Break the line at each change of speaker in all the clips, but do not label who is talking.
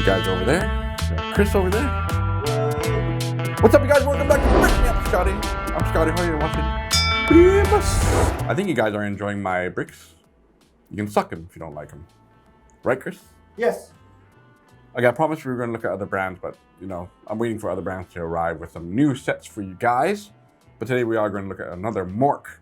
You guys over there. Chris over there. What's up, you guys? Welcome back to Brickmeupscottie. I'm Scottie. How are you watching? I think you guys are enjoying my bricks. You can suck them if you don't like them. Right, Chris?
Yes.
Okay, I promised we were going to look at other brands, but, you know, I'm waiting for other brands to arrive with some new sets for you guys. But today we are going to look at another xMork.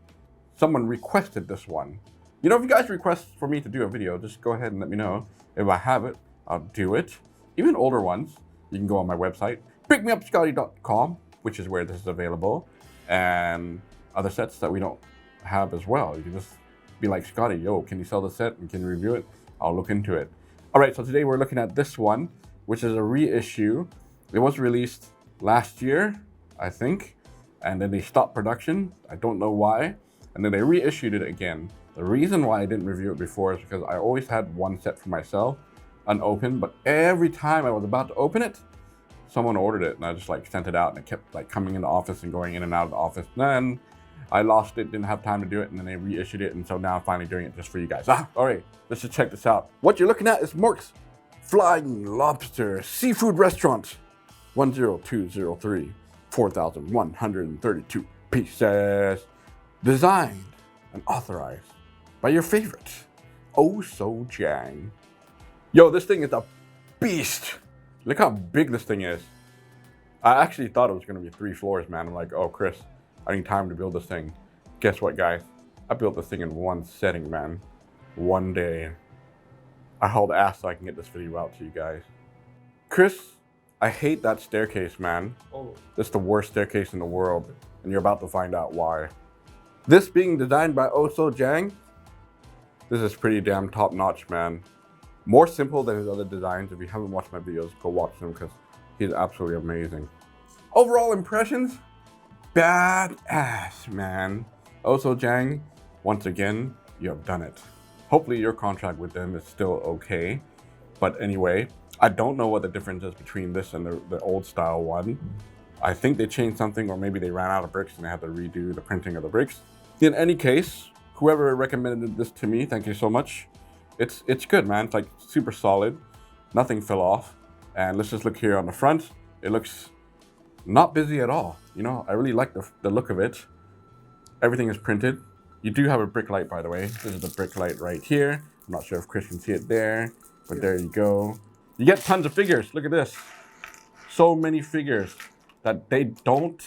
Someone requested this one. You know, if you guys request for me to do a video, just go ahead and let me know. If I have it, I'll do it. Even older ones, you can go on my website, brickmeupscottie.com, which is where this is available. And other sets that we don't have as well. You can just be like, Scottie, yo, can you sell the set and can you review it? I'll look into it. All right, so today we're looking at this one, which is a reissue. It was released last year, I think, and then they stopped production. I don't know why. And then they reissued it again. The reason why I didn't review it before is because I always had one set for myself, unopened, but every time I was about to open it, someone ordered it and I just like sent it out and it kept like coming in the office and going in and out of the office. Then I lost it, didn't have time to do it, and then they reissued it, and so now I'm finally doing it just for you guys. All right, let's just check this out. What you're looking at is xMork's Flying Lobster Seafood Restaurant 10203, 4,132 pieces. Designed and authorized by your favorite, Jang. Yo, this thing is a beast. Look how big this thing is. I actually thought it was gonna be 3 floors, man. I'm like, oh, Chris, I need time to build this thing. Guess what, guys? I built this thing in one setting, man. One day. I hauled ass so I can get this video out to you guys. Chris, I hate that staircase, man.
Oh.
This is the worst staircase in the world, and you're about to find out why. This being designed by Jang, this is pretty damn top-notch, man. More simple than his other designs. If you haven't watched my videos, go watch them because he's absolutely amazing. Overall impressions? Badass, man. Jang, once again, you have done it. Hopefully your contract with them is still okay. But anyway, I don't know what the difference is between this and the old style one. I think they changed something, or maybe they ran out of bricks and they had to redo the printing of the bricks. In any case, whoever recommended this to me, thank you so much. It's good, man. It's like super solid. Nothing fell off. And let's just look here on the front. It looks not busy at all. You know, I really like the look of it. Everything is printed. You do have a brick light, by the way. This is the brick light right here. I'm not sure if Chris can see it there, but there you go. You get tons of figures. Look at this. So many figures that they don't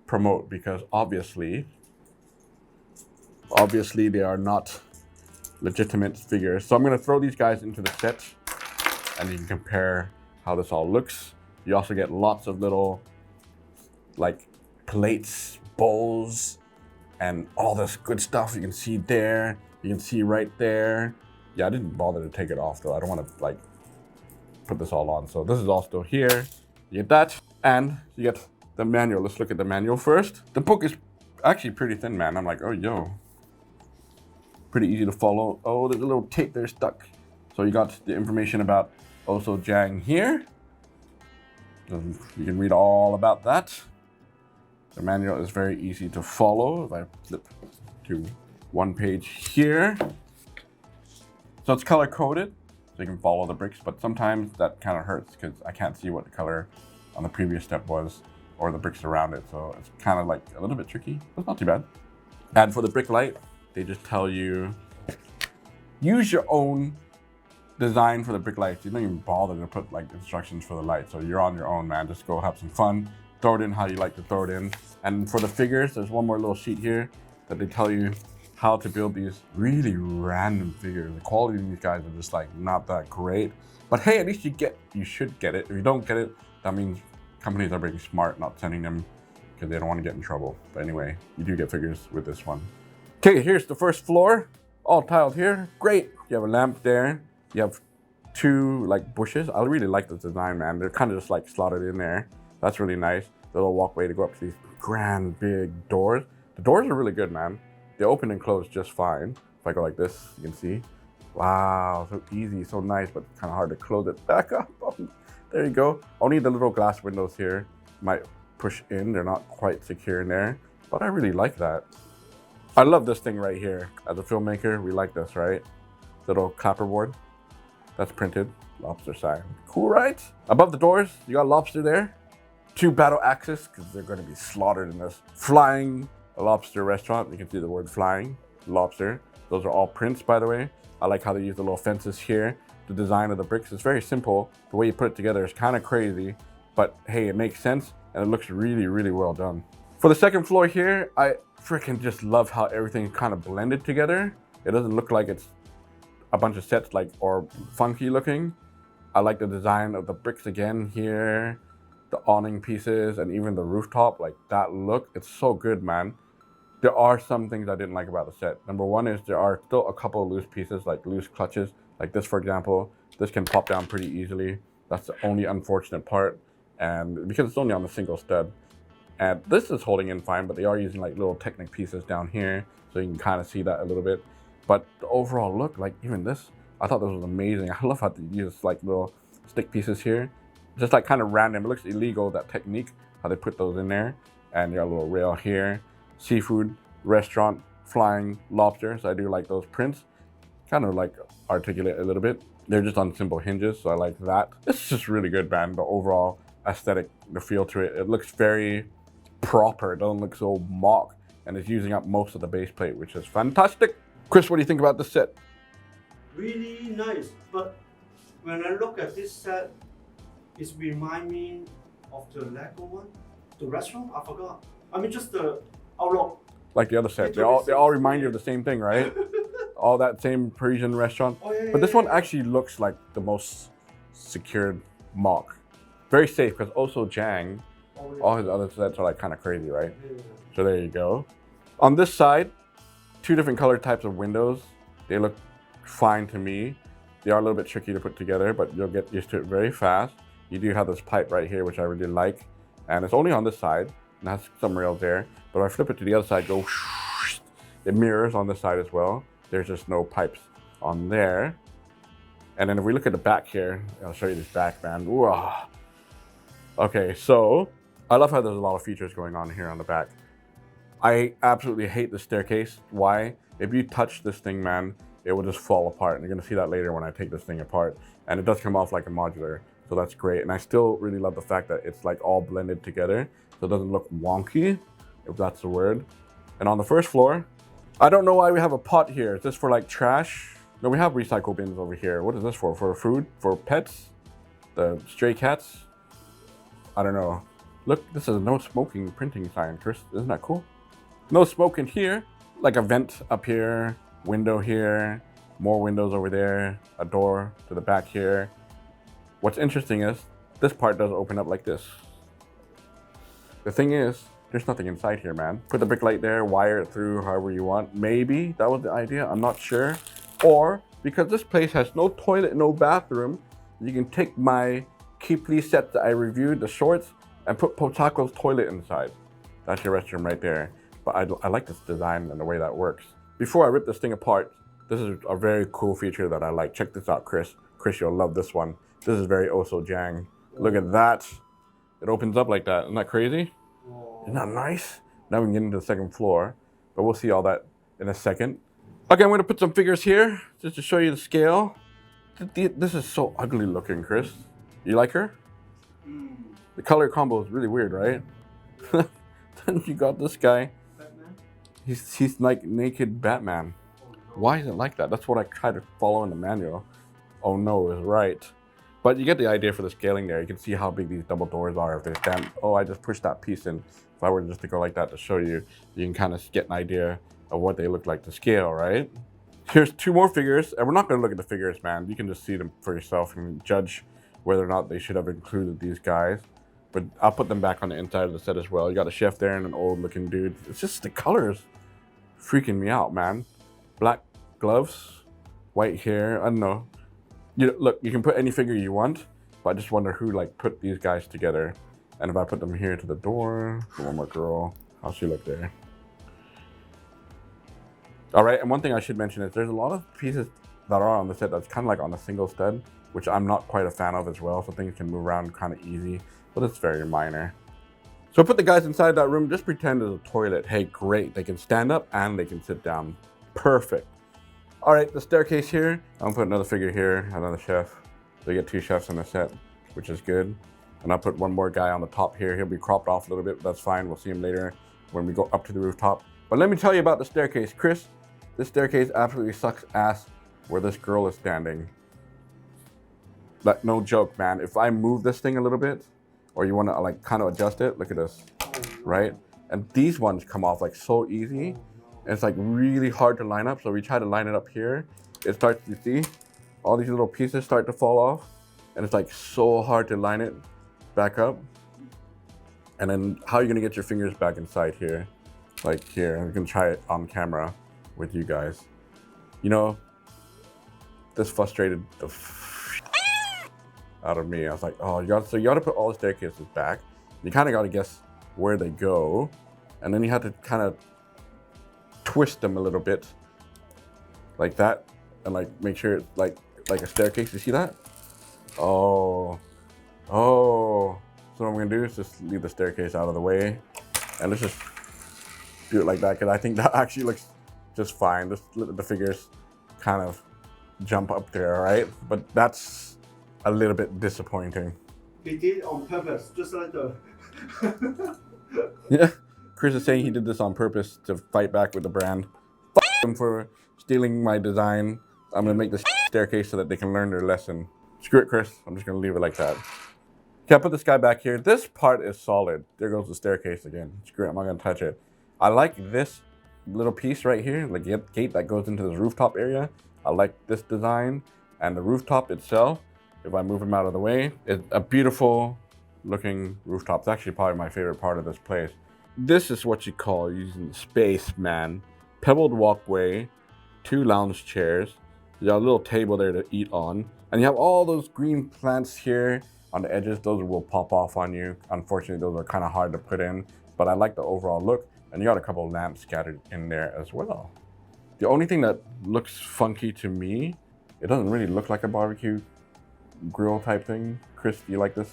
promote because obviously they are not legitimate figures. So I'm gonna throw these guys into the set and you can compare how this all looks. You also get lots of little like plates, bowls, and all this good stuff you can see there. You can see right there. Yeah, I didn't bother to take it off though. I don't want to like put this all on. So this is all still here. You get that, and you get the manual. Let's look at the manual first. The book is actually pretty thin, man. I'm like, oh, yo. Pretty easy to follow. Oh, there's a little tape there stuck. So you got the information about Jang here. You can read all about that. The manual is very easy to follow. If I flip to one page here. So it's color coded, so you can follow the bricks, but sometimes that kind of hurts because I can't see what the color on the previous step was or the bricks around it. So it's kind of like a little bit tricky, but it's not too bad. And for the brick light, they just tell you, use your own design for the brick lights. You don't even bother to put like instructions for the light. So you're on your own, man. Just go have some fun. Throw it in how you like to throw it in. And for the figures, there's one more little sheet here that they tell you how to build these really random figures. The quality of these guys are just like not that great. But hey, at least you should get it. If you don't get it, that means companies are being smart, not sending them because they don't want to get in trouble. But anyway, you do get figures with this one. Okay, here's the first floor, all tiled here. Great. You have a lamp there. You have 2 like bushes. I really like this design, man. They're kind of just like slotted in there. That's really nice. The little walkway to go up to these grand big doors. The doors are really good, man. They open and close just fine. If I go like this, you can see. Wow, so easy, so nice, but kind of hard to close it back up. There you go. Only the little glass windows here might push in. They're not quite secure in there, but I really like that. I love this thing right here. As a filmmaker, we like this, right? Little clapperboard that's printed. Lobster sign. Cool, right? Above the doors, you got Lobster there. 2 battle axes, because they're going to be slaughtered in this. Flying Lobster restaurant. You can see the word flying, Lobster. Those are all prints, by the way. I like how they use the little fences here. The design of the bricks is very simple. The way you put it together is kind of crazy, but hey, it makes sense and it looks really, really well done. For the second floor here, I freaking just love how everything kind of blended together. It doesn't look like it's a bunch of sets or funky looking. I like the design of the bricks again here, the awning pieces, and even the rooftop, like that look. It's so good, man. There are some things I didn't like about the set. Number one is there are still a couple of loose pieces, like loose clutches, like this, for example. This can pop down pretty easily. That's the only unfortunate part. And because it's only on a single stud. And this is holding in fine, but they are using like little Technic pieces down here. So you can kind of see that a little bit. But the overall look, like even this, I thought this was amazing. I love how they use like little stick pieces here. Just like kind of random. It looks illegal, that technique, how they put those in there. And you got a little rail here. Seafood, restaurant, flying lobster. So I do like those prints. Kind of like articulate a little bit. They're just on simple hinges, so I like that. It's just really good, man. The overall aesthetic, the feel to it. It looks very proper. It doesn't look so mock. And it's using up most of the base plate, which is fantastic. Chris, what do you think about this set?
Really nice, but when I look at this set, it reminds me of the Lego one, the restaurant. I forgot. I mean, just the outlook. Like
the other set, they all remind you of the same thing, right? All that same Parisian restaurant.
Oh, yeah,
but this one actually looks like the most secured mock. Very safe, because also Jang, all his other sets are like kind of crazy, right?
Yeah.
So there you go. On this side, 2 different color types of windows. They look fine to me. They are a little bit tricky to put together, but you'll get used to it very fast. You do have this pipe right here, which I really like. And it's only on this side, and has some rails there. But if I flip it to the other side, it mirrors on this side as well. There's just no pipes on there. And then if we look at the back here, I'll show you this back, man. Ooh. Okay, so I love how there's a lot of features going on here on the back. I absolutely hate the staircase. Why? If you touch this thing, man, it will just fall apart. And you're gonna see that later when I take this thing apart. And it does come off like a modular, so that's great. And I still really love the fact that it's like all blended together, so it doesn't look wonky, if that's the word. And on the first floor, I don't know why we have a pot here. Is this for like trash? No, we have recycle bins over here. What is this for? For food? For pets? The stray cats? I don't know. Look, this is a no smoking printing sign, Chris. Isn't that cool? No smoke in here. Like a vent up here, window here, more windows over there, a door to the back here. What's interesting is this part does open up like this. The thing is, there's nothing inside here, man. Put the brick light there, wire it through however you want. Maybe that was the idea, I'm not sure. Or because this place has no toilet, no bathroom, you can take my Keep Please set that I reviewed, the shorts, and put Potaco's toilet inside. That's your restroom right there. But I like this design and the way that works. Before I rip this thing apart, this is a very cool feature that I like. Check this out, Chris. Chris, you'll love this one. This is very also Jang. Look at that. It opens up like that. Isn't that crazy? Isn't that nice? Now we can get into the second floor, but we'll see all that in a second. Okay, I'm gonna put some figures here just to show you the scale. This is so ugly looking, Chris. You like her? The color combo is really weird, right? Then you got this guy.
Batman?
He's like naked Batman.
Oh, no.
Why is it like that? That's what I try to follow in the manual. Oh no is right. But you get the idea for the scaling there. You can see how big these double doors are if they stand. Oh, I just pushed that piece in. If I were just to go like that to show you, you can kind of get an idea of what they look like to scale, right? Here's 2 more figures, and we're not gonna look at the figures, man. You can just see them for yourself and judge whether or not they should have included these guys. But I'll put them back on the inside of the set as well. You got a chef there and an old looking dude. It's just the colors freaking me out, man. Black gloves, white hair, I don't know. Look, you can put any figure you want, but I just wonder who like put these guys together. And if I put them here to the door, one more girl, how's she look there? All right, and one thing I should mention is there's a lot of pieces that are on the set that's kind of like on a single stud, which I'm not quite a fan of as well, so things can move around kind of easy, but it's very minor. So I put the guys inside that room, just pretend there's a toilet. Hey, great, they can stand up and they can sit down. Perfect. All right, the staircase here. I'm gonna put another figure here, another chef. So you get 2 chefs in the set, which is good. And I'll put one more guy on the top here. He'll be cropped off a little bit, but that's fine. We'll see him later when we go up to the rooftop. But let me tell you about the staircase. Chris, this staircase absolutely sucks ass where this girl is standing. Like, no joke, man. If I move this thing a little bit, or you want to like kind of adjust it, look at this, right? And these ones come off like so easy. And it's like really hard to line up. So we try to line it up here. It starts, you see, all these little pieces start to fall off. And it's like so hard to line it back up. And then how are you gonna get your fingers back inside here? Like here, I'm gonna try it on camera with you guys. You know, this frustrated the out of me. I was like, oh, you gotta put all the staircases back. You kind of gotta guess where they go. And then you have to kind of twist them a little bit like that. And like make sure it's like a staircase. You see that? Oh. So what I'm gonna do is just leave the staircase out of the way. And let's just do it like that, because I think that actually looks just fine. Just let the figures kind of jump up there, right? But that's a little bit disappointing.
He did on purpose, just like the...
Yeah, Chris is saying he did this on purpose to fight back with the brand. F him for stealing my design. I'm gonna make this staircase so that they can learn their lesson. Screw it, Chris. I'm just gonna leave it like that. Okay, I put this guy back here. This part is solid. There goes the staircase again. Screw it, I'm not gonna touch it. I like this little piece right here, the gate that goes into this rooftop area. I like this design, and the rooftop itself, if I move him out of the way, it's a beautiful looking rooftop. It's actually probably my favorite part of this place. This is what you call using space, man. Pebbled walkway, 2 lounge chairs. You got a little table there to eat on. And you have all those green plants here on the edges. Those will pop off on you. Unfortunately, those are kind of hard to put in, but I like the overall look. And you got a couple of lamps scattered in there as well. The only thing that looks funky to me, it doesn't really look like a barbecue grill type thing. Chris, do you like this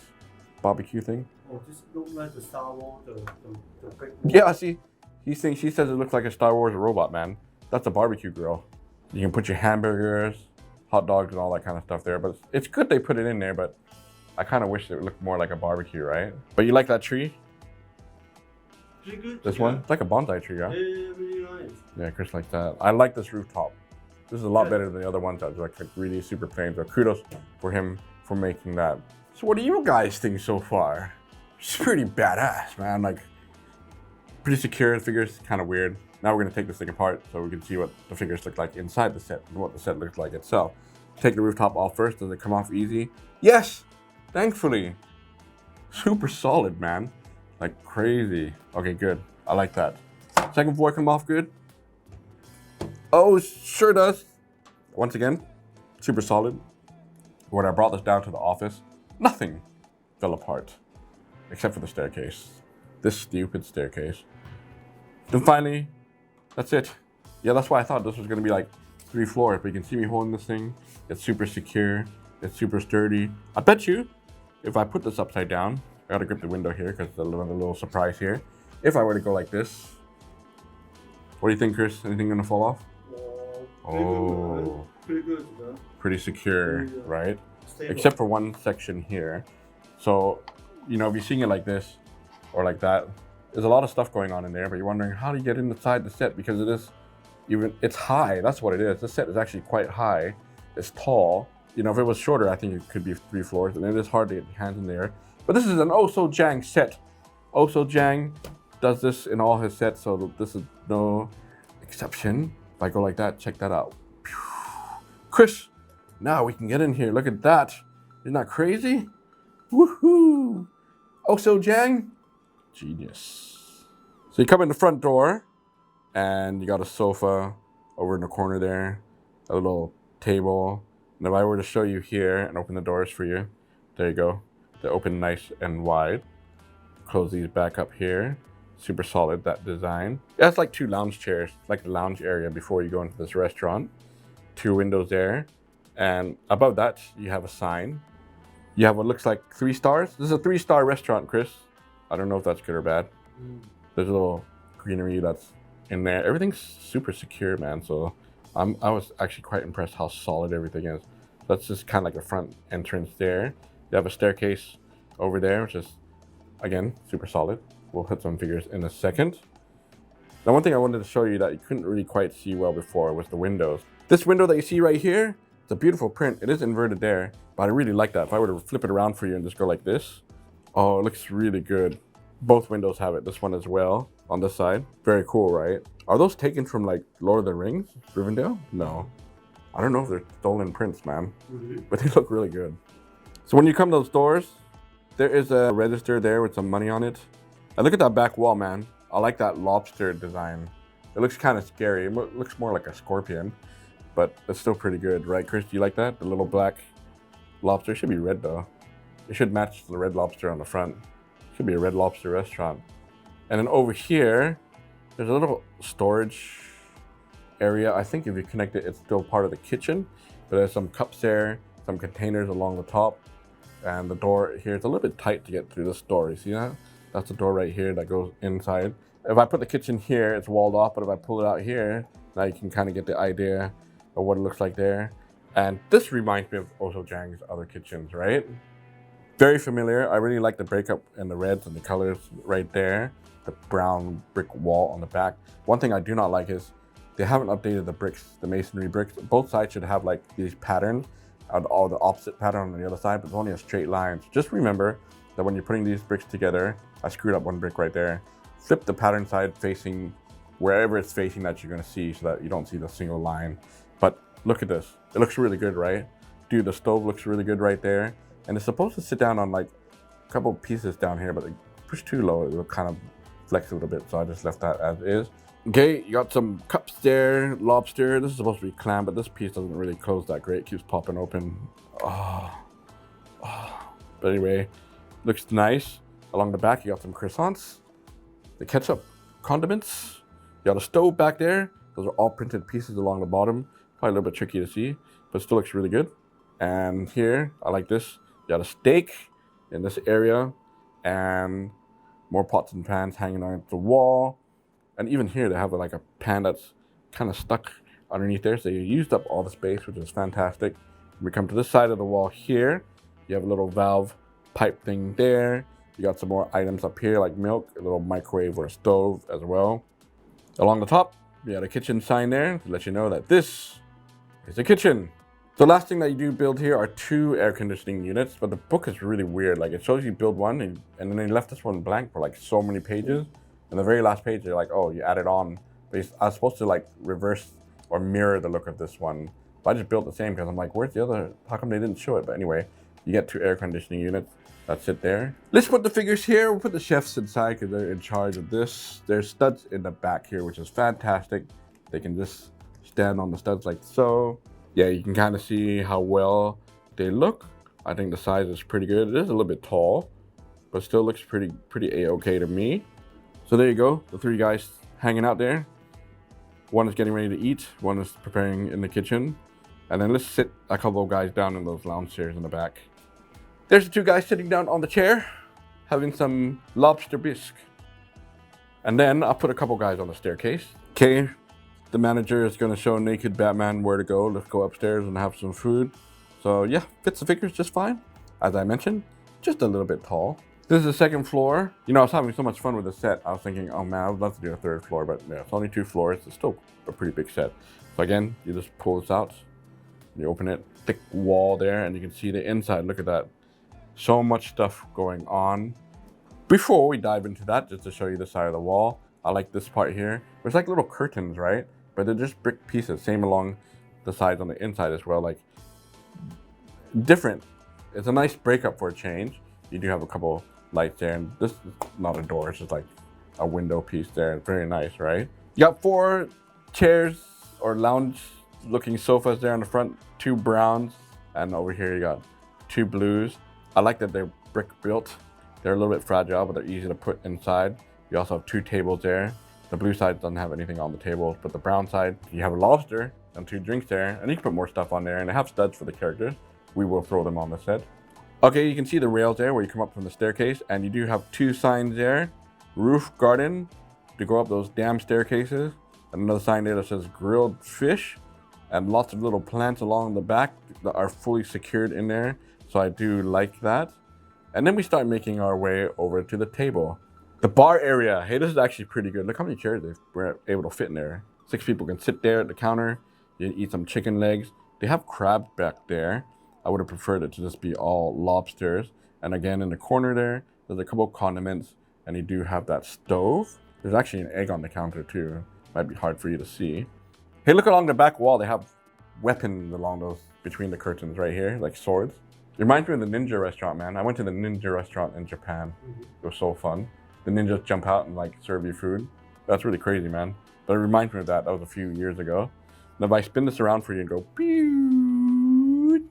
barbecue thing?
Oh, this looks like the Star Wars, the big...
Yeah, see, she says it looks like a Star Wars robot, man. That's a barbecue grill. You can put your hamburgers, hot dogs, and all that kind of stuff there. But it's good they put it in there, but I kind of wish it looked more like a barbecue, right? But you like that tree?
Pretty good.
This one? It's like a bonsai tree, yeah?
Yeah, really nice.
Yeah, Chris likes that. I like this rooftop. This is a lot better than the other ones that were like really super plain. So kudos for him for making that. So what do you guys think so far? It's pretty badass, man. Like, pretty secure. The figures kind of weird. Now we're gonna take this thing apart so we can see what the figures look like inside the set and what the set looks like itself. Take the rooftop off first. Does it come off easy? Yes, thankfully. Super solid, man. Like crazy. Okay, good. I like that. Second floor come off good. Oh, sure does. Once again, super solid. When I brought this down to the office, nothing fell apart. Except for the staircase. This stupid staircase. Then finally, that's it. Yeah, that's why I thought this was gonna be like 3 floors, but you can see me holding this thing. It's super secure, it's super sturdy. I bet you, if I put this upside down, I gotta grip the window here because there's another little surprise here. If I were to go like this, what do you think, Chris? Anything gonna fall off? Oh,
pretty good, man.
Pretty secure,
Yeah.
right?
Stable.
Except for one section here. So, you know, if you're seeing it like this or like that, there's a lot of stuff going on in there, but you're wondering how do you get inside the set, because it is it's high. That's what it is. This set is actually quite high. It's tall. You know, if it was shorter, I think it could be 3 floors, and it is hard to get your hands in there. But this is an Oh Jang set. Jang does this in all his sets, so this is no exception. If I go like that, check that out. Chris, now we can get in here. Look at that. Isn't that crazy? Woohoo! Jang, genius. So you come in the front door, and you got a sofa over in the corner there, a little table. And if I were to show you here and open the doors for you, there you go. They're open nice and wide. Close these back up here. Super solid, that design. Yeah, it's like 2 lounge chairs, like the lounge area before you go into this restaurant. 2 windows there. And above that, you have a sign. You have what looks like 3 stars. This is a 3-star restaurant, Chris. I don't know if that's good or bad. There's a little greenery that's in there. Everything's super secure, man. So I was actually quite impressed how solid everything is. That's just kind of like a front entrance there. You have a staircase over there, which is, again, super solid. We'll put some figures in a second. Now, one thing I wanted to show you that you couldn't really quite see well before was the windows. This window that you see right here, it's a beautiful print. It is inverted there, but I really like that. If I were to flip it around for you and just go like this, oh, it looks really good. Both windows have it, this one as well, on this side. Very cool, right? Are those taken from like Lord of the Rings, Rivendell? No. I don't know if they're stolen prints, man, but they look really good. So when you come to those doors, there is a register there with some money on it. And look at that back wall, man. I like that lobster design. It looks kind of scary. It looks more like a scorpion, but it's still pretty good, right, Chris? Do you like that? The little black lobster. It should be red, though. It should match the red lobster on the front. It should be a Red Lobster restaurant. And then over here, there's a little storage area. I think if you connect it, it's still part of the kitchen, but there's some cups there, some containers along the top, and the door here is a little bit tight to get through this door. You see that? That's the door right here that goes inside. If I put the kitchen here, it's walled off, but if I pull it out here, now you can kind of get the idea of what it looks like there. And this reminds me of also Jang's other kitchens, right? Very familiar. I really like the breakup and the reds and the colors right there. The brown brick wall on the back. One thing I do not like is they haven't updated the bricks, the masonry bricks. Both sides should have like these patterns, all the opposite pattern on the other side, but it's only a straight line. So just remember that when you're putting these bricks together, I screwed up one brick right there. Flip the pattern side facing wherever it's facing that you're gonna see so that you don't see the single line. But look at this. It looks really good, right? Dude, the stove looks really good right there. And it's supposed to sit down on like a couple pieces down here, but they push too low, it will kind of flex a little bit. So I just left that as is. Okay, you got some cups there, lobster. This is supposed to be clam, but this piece doesn't really close that great. It keeps popping open. Oh. But anyway, looks nice. Along the back, you got some croissants, the ketchup condiments. You got a stove back there. Those are all printed pieces along the bottom. Probably a little bit tricky to see, but still looks really good. And here, I like this. You got a steak in this area and more pots and pans hanging on the wall. And even here, they have like a pan that's kind of stuck underneath there. So you used up all the space, which is fantastic. When we come to this side of the wall here, you have a little valve pipe thing there. You got some more items up here like milk, a little microwave or a stove as well. Along the top, you got a kitchen sign there to let you know that this is a kitchen. The last thing that you do build here are 2 air conditioning units, but the book is really weird. Like it shows you build one and then they left this one blank for like so many pages. And the very last page, they're like, oh, you added on. But I was supposed to like reverse or mirror the look of this one. But I just built the same because I'm like, where's the other? How come they didn't show it? But anyway, you get 2 air conditioning units. That's it there. Let's put the figures here. We'll put the chefs inside because they're in charge of this. There's studs in the back here, which is fantastic. They can just stand on the studs like so. Yeah, you can kind of see how well they look. I think the size is pretty good. It is a little bit tall, but still looks pretty A-okay to me. So there you go, the 3 guys hanging out there. One is getting ready to eat, one is preparing in the kitchen. And then let's sit a couple of guys down in those lounge chairs in the back. There's the 2 guys sitting down on the chair, having some lobster bisque. And then I'll put a couple guys on the staircase. Okay, the manager is gonna show naked Batman where to go. Let's go upstairs and have some food. So yeah, fits the figures just fine. As I mentioned, just a little bit tall. This is the 2nd floor. You know, I was having so much fun with the set. I was thinking, oh man, I would love to do a 3rd floor, but yeah, it's only 2 floors. It's still a pretty big set. So again, you just pull this out, you open it, thick wall there, and you can see the inside. Look at that. So much stuff going on. Before we dive into that, just to show you the side of the wall, I like this part here. There's like little curtains, right? But they're just brick pieces, same along the sides on the inside as well, like different. It's a nice breakup for a change. You do have a couple lights there, and this is not a door, it's just like a window piece there. Very nice, right? You got 4 chairs or lounge looking sofas there on the front, 2 browns, and over here you got 2 blues. I like that they're brick built. They're a little bit fragile, but they're easy to put inside. You also have 2 tables there. The blue side doesn't have anything on the table, but the brown side, you have a lobster and 2 drinks there, and you can put more stuff on there, and they have studs for the characters. We will throw them on the set. Okay, you can see the rails there where you come up from the staircase, and you do have 2 signs there. Roof garden to go up those damn staircases. And another sign there that says grilled fish. and lots of little plants along the back that are fully secured in there. So I do like that. And then we start making our way over to the table. The bar area, hey, this is actually pretty good. Look how many chairs we're able to fit in there. 6 people can sit there at the counter. You can eat some chicken legs. They have crabs back there. I would have preferred it to just be all lobsters. And again, in the corner there's a couple condiments, and you do have that stove. There's actually an egg on the counter too. Might be hard for you to see. Hey, look along the back wall. They have weapons along those, between the curtains right here, like swords. It reminds me of the ninja restaurant, man. I went to the ninja restaurant in Japan. It was so fun. The ninjas jump out and like serve you food. That's really crazy, man. But it reminds me of that. That was a few years ago. Now if I spin this around for you and go pew,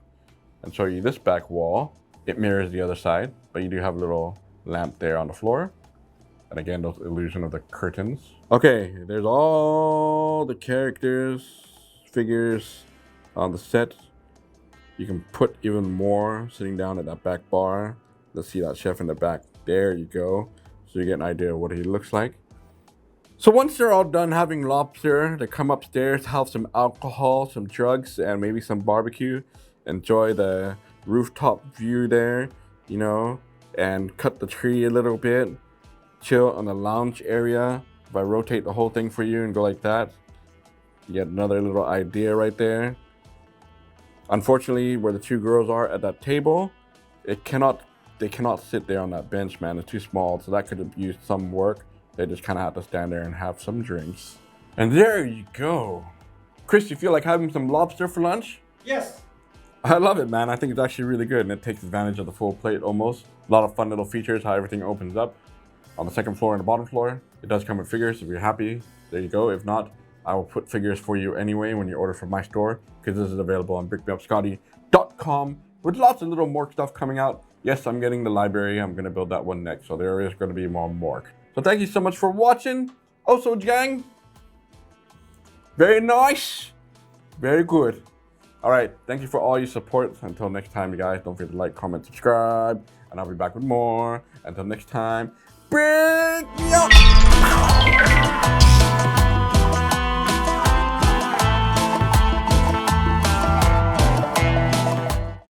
and show you this back wall, it mirrors the other side, but you do have a little lamp there on the floor. And again, those illusion of the curtains. Okay, there's all the characters, figures on the set. You can put even more sitting down at that back bar. Let's see that chef in the back. There you go. So you get an idea of what he looks like. So once they're all done having lobster, they come upstairs, have some alcohol, some drugs, and maybe some barbecue. Enjoy the rooftop view there, you know, and cut the tree a little bit. Chill on the lounge area. If I rotate the whole thing for you and go like that, you get another little idea right there. Unfortunately, where the 2 girls are at that table, they cannot sit there on that bench, man. It's too small, so that could have used some work. They just kind of have to stand there and have some drinks. And there you go. Chris, you feel like having some lobster for lunch?
Yes.
I love it, man. I think it's actually really good, and it takes advantage of the full plate almost. A lot of fun little features, how everything opens up. On the second floor and the bottom floor, it does come with figures. If you're happy, there you go. If not, I will put figures for you anyway when you order from my store, because this is available on Brickmeupscottie.com with lots of little Mork stuff coming out. Yes, I'm getting the library. I'm going to build that one next, so there is going to be more Mork. So thank you so much for watching. Also, Jang, very nice, very good. All right, thank you for all your support. Until next time, you guys, don't forget to like, comment, subscribe, and I'll be back with more. Until next time, Brickmeupscottie.